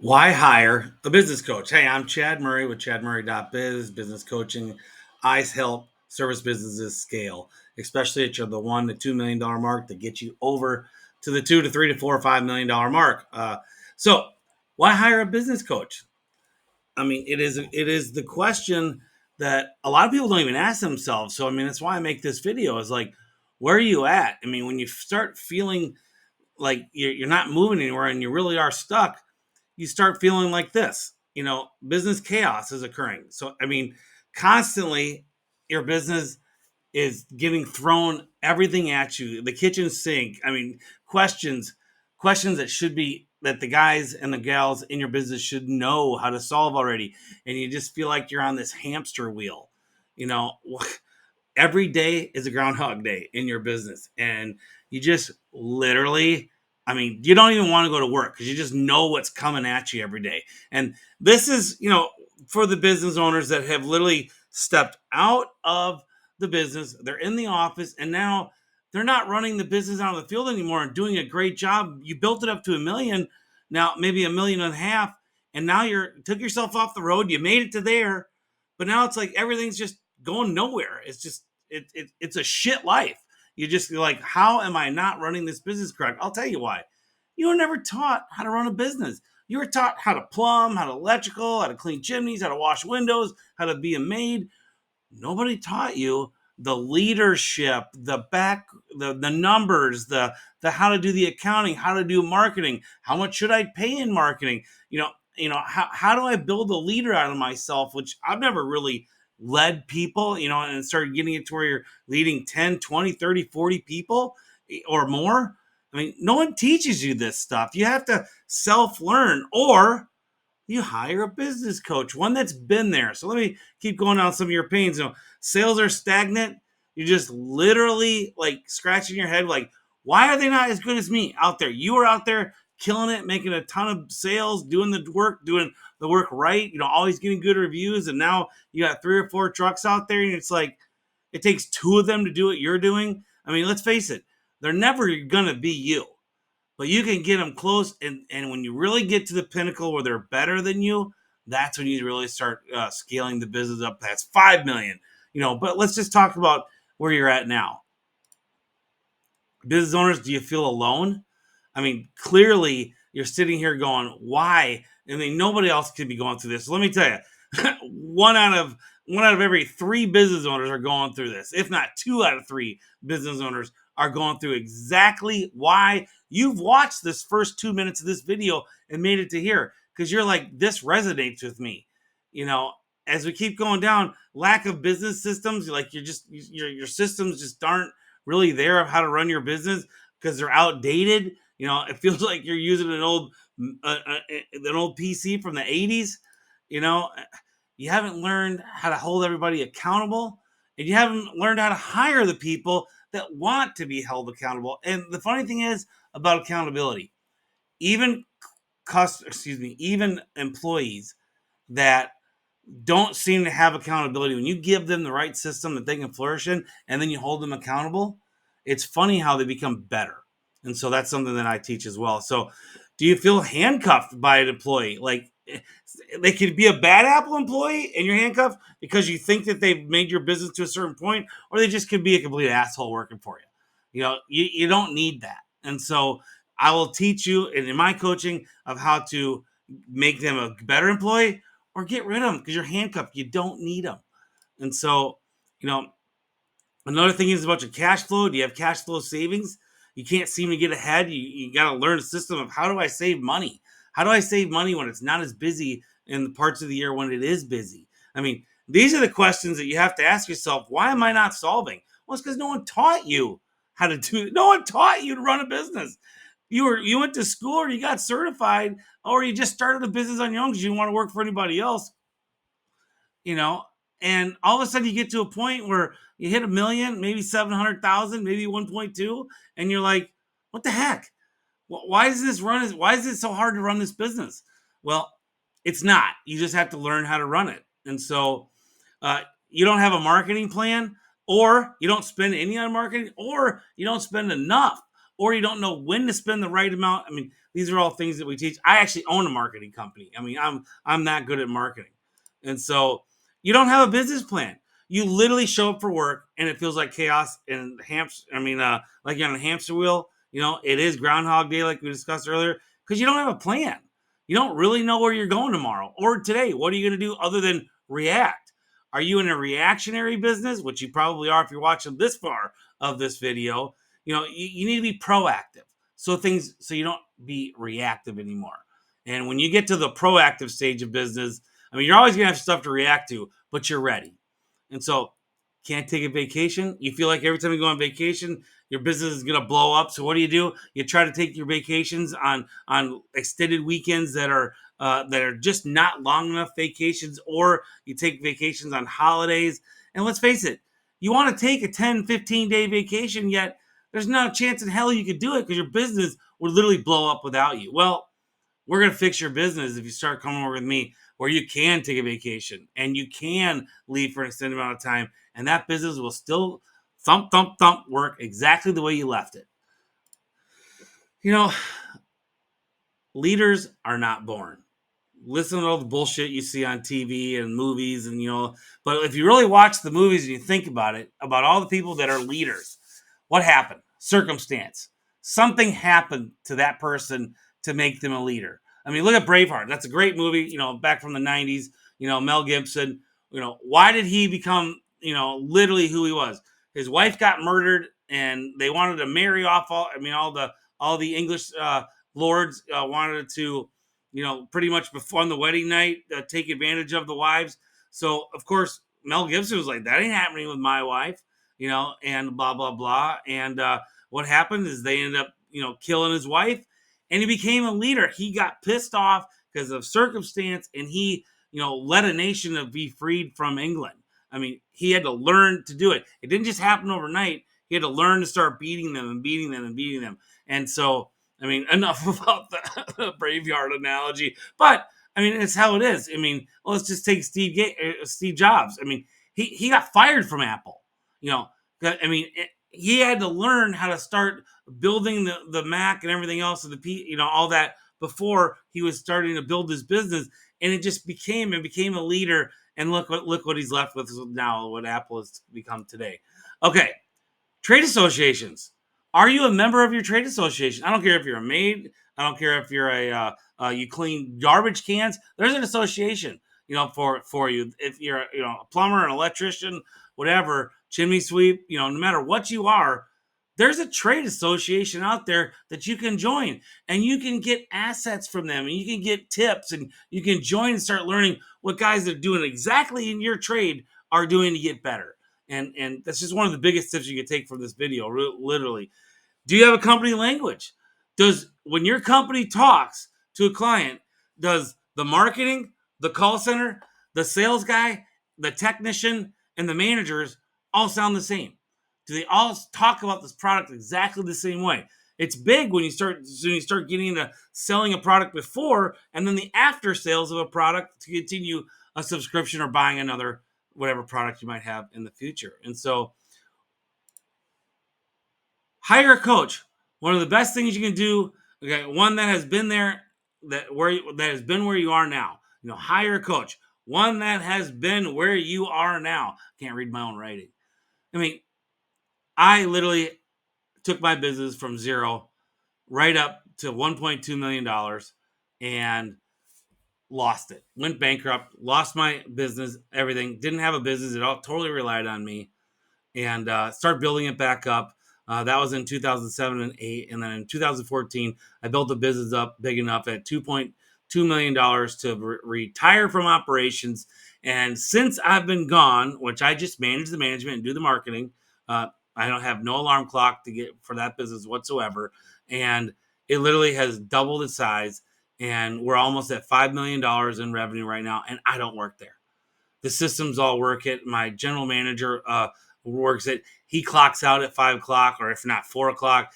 Why hire a business coach? Hey, I'm Chad Murray with chadmurray.biz, business coaching. I help service businesses scale, especially at the $1 to $2 million mark to get you over to the $2 to $3 to $4 or $5 million mark. So, why hire a business coach? I mean, it is the question that a lot of people don't even ask themselves. So, I mean, that's why I make this video. Is like, where are you at? I mean, when you start feeling like you're not moving anywhere and you really are stuck, you start feeling like this. Business chaos is occurring. So, I mean, constantly your business is getting thrown everything at you, the kitchen sink. I mean, questions, questions that the guys and the gals in your business should know how to solve already. And you just feel like you're on this hamster wheel. You know, every day is a groundhog day in your business, and you just literally, I mean, you don't even want to go to work because you just know what's coming at you every day. And this is, for the business owners that have literally stepped out of the business, they're in the office, and now they're not running the business out of the field anymore and doing a great job. You built it up to 1 million, now maybe 1.5 million, and now you're took yourself off the road, you made it to there, but now it's like everything's just going nowhere. It's just it's a shit life. You're like, how am I not running this business correct? I'll tell you why. You were never taught how to run a business. You were taught how to plumb, how to electrical, how to clean chimneys, how to wash windows, how to be a maid. Nobody taught you the leadership, the numbers, the how to do the accounting, how to do marketing, how much should I pay in marketing? How do I build a leader out of myself, which I've never really led people, and started getting it to where you're leading 10, 20, 30, 40 people or more. I mean, no one teaches you this stuff. You have to self-learn, or you hire a business coach, one that's been there. So let me keep going down some of your pains. Sales are stagnant. You're just literally like scratching your head, like, why are they not as good as me out there? You are out there killing it, making a ton of sales, doing the work right, always getting good reviews. And now you got 3 or 4 trucks out there, and it's like it takes 2 of them to do what you're doing. I mean, let's face it, they're never gonna be you, but you can get them close. And when you really get to the pinnacle where they're better than you, that's when you really start scaling the business up past 5 million. But let's just talk about where you're at now. Business owners, do you feel alone? I mean, clearly you're sitting here going, why? I mean, nobody else could be going through this. So let me tell you, one out of every 3 business owners are going through this. If not 2 out of 3 business owners are going through exactly why you've watched this first 2 minutes of this video and made it to here, because you're like, this resonates with me. As we keep going down, lack of business systems, like your systems just aren't really there of how to run your business because they're outdated. It feels like you're using an old PC from the 80s. You know, you haven't learned how to hold everybody accountable, and you haven't learned how to hire the people that want to be held accountable. And the funny thing is about accountability, even even employees that don't seem to have accountability, when you give them the right system that they can flourish in and then you hold them accountable, it's funny how they become better. And so that's something that I teach as well. So do you feel handcuffed by an employee? Like, they could be a bad apple employee and you're handcuffed because you think that they've made your business to a certain point, or they just could be a complete asshole working for you. You don't need that. And so I will teach you in my coaching of how to make them a better employee or get rid of them because you're handcuffed. You don't need them. And so, you know, another thing is about your cash flow. Do you have cash flow savings? You can't seem to get ahead. You got to learn a system of, how do I save money? How do I save money when it's not as busy in the parts of the year when it is busy? I mean, these are the questions that you have to ask yourself. Why am I not solving? Well, it's because no one taught you how to do it. No one taught you to run a business. You went to school, or you got certified, or you just started a business on your own because you didn't want to work for anybody else. you know, and all of a sudden you get to a point where you hit 1 million, maybe 700,000, maybe 1.2, and you're like, what the heck? Why is this run? Why is it so hard to run this business? Well, it's not. You just have to learn how to run it. And so you don't have a marketing plan, or you don't spend any on marketing, or you don't spend enough, or you don't know when to spend the right amount. I mean, These are all things that we teach. I actually own a marketing company. I mean, I'm that good at marketing. And so you don't have a business plan. You literally show up for work and it feels like chaos and like you're on a hamster wheel. It is Groundhog Day, like we discussed earlier, because you don't have a plan. You don't really know where you're going tomorrow or today. What are you going to do other than react? Are you in a reactionary business, which you probably are if you're watching this far of this video? You need to be proactive so you don't be reactive anymore. And when you get to the proactive stage of business, I mean, you're always going to have stuff to react to, but you're ready. And so, can't take a vacation. You feel like every time you go on vacation, your business is going to blow up. So what do? You try to take your vacations on extended weekends that are just not long enough vacations, or you take vacations on holidays. And let's face it, you want to take a 10, 15-day vacation, yet there's not a chance in hell you could do it because your business would literally blow up without you. Well, we're going to fix your business if you start coming over with me where you can take a vacation and you can leave for an extended amount of time, and that business will still thump, thump, thump work exactly the way you left it. Leaders are not born. Listen to all the bullshit you see on TV and movies, but if you really watch the movies and you think about it, about all the people that are leaders, what happened? Circumstance. Something happened to that person to make them a leader. I mean, look at Braveheart. That's a great movie, back from the 90s, Mel Gibson. Why did he become, literally who he was? His wife got murdered and they wanted to marry off all the English lords wanted to, pretty much before on the wedding night, take advantage of the wives. So, of course, Mel Gibson was like, that ain't happening with my wife, and blah, blah, blah. And what happened is they ended up, killing his wife, and he became a leader. He got pissed off because of circumstance, and he, led a nation to be freed from England. I mean, he had to learn to do it. It didn't just happen overnight. He had to learn to start beating them and beating them and beating them. And so, I mean, enough about the Braveheart analogy, but I mean, it's how it is. I mean, let's just take Steve Jobs. I mean, he got fired from Apple. I mean, he had to learn how to start building the Mac and everything else, and all that before he was starting to build his business, and it just became a leader. And look what he's left with now, what Apple has become today. Okay, trade associations. Are you a member of your trade association? I don't care if you're a maid. I don't care if you're you clean garbage cans. There's an association, for you. If you're a plumber, an electrician, whatever, chimney sweep, no matter what you are, there's a trade association out there that you can join, and you can get assets from them, and you can get tips, and you can join and start learning what guys that are doing exactly in your trade are doing to get better. And that's just one of the biggest tips you can take from this video, literally. Do you have a company language? When your company talks to a client, does the marketing, the call center, the sales guy, the technician, and the managers all sound the same? Do they all talk about this product exactly the same way? It's big when you start getting into selling a product before and then the after sales of a product to continue a subscription or buying another whatever product you might have in the future. And so, hire a coach. One of the best things you can do, okay, one that has been there, that has been where you are now. Hire a coach. One that has been where you are now. Can't read my own writing. I mean, I literally took my business from zero right up to $1.2 million and lost it. Went bankrupt, lost my business, everything. Didn't have a business. It all totally relied on me, and started building it back up. That was in 2007 and 8. And then in 2014, I built the business up big enough at $2.2 million to retire from operations. And since I've been gone, which I just manage the management and do the marketing, I don't have no alarm clock to get for that business whatsoever. And it literally has doubled its size. And we're almost at $5 million in revenue right now. And I don't work there. The systems all work it. My general manager works it. He clocks out at 5 o'clock, or if not 4 o'clock.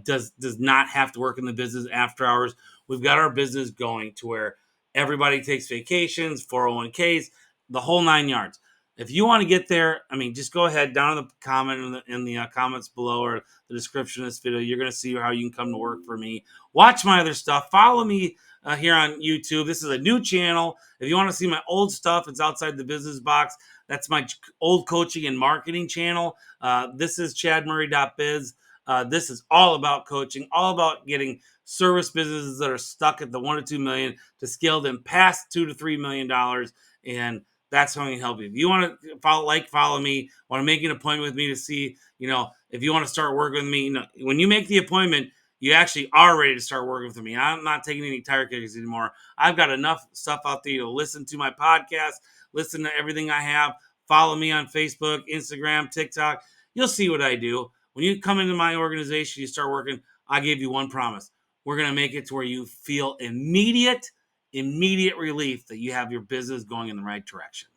Does not have to work in the business after hours. We've got our business going to where everybody takes vacations, 401ks, the whole 9 yards. If you want to get there, I mean, just go ahead down in the comment in the comments below or the description of this video. You're going to see how you can come to work for me. Watch my other stuff. Follow me here on YouTube. This is a new channel. If you want to see my old stuff, it's outside the business box. That's my old coaching and marketing channel. This is chadmurray.biz. This is all about coaching, all about getting service businesses that are stuck at the 1 to 2 million to scale them past $2 to $3 million. And that's how I can help you. If you want to follow me, want to make an appointment with me to see, if you want to start working with me, when you make the appointment, you actually are ready to start working with me. I'm not taking any tire kickers anymore. I've got enough stuff out there to listen to my podcast, listen to everything I have. Follow me on Facebook, Instagram, TikTok. You'll see what I do. When you come into my organization, you start working, I gave you one promise. We're going to make it to where you feel immediate relief that you have your business going in the right direction.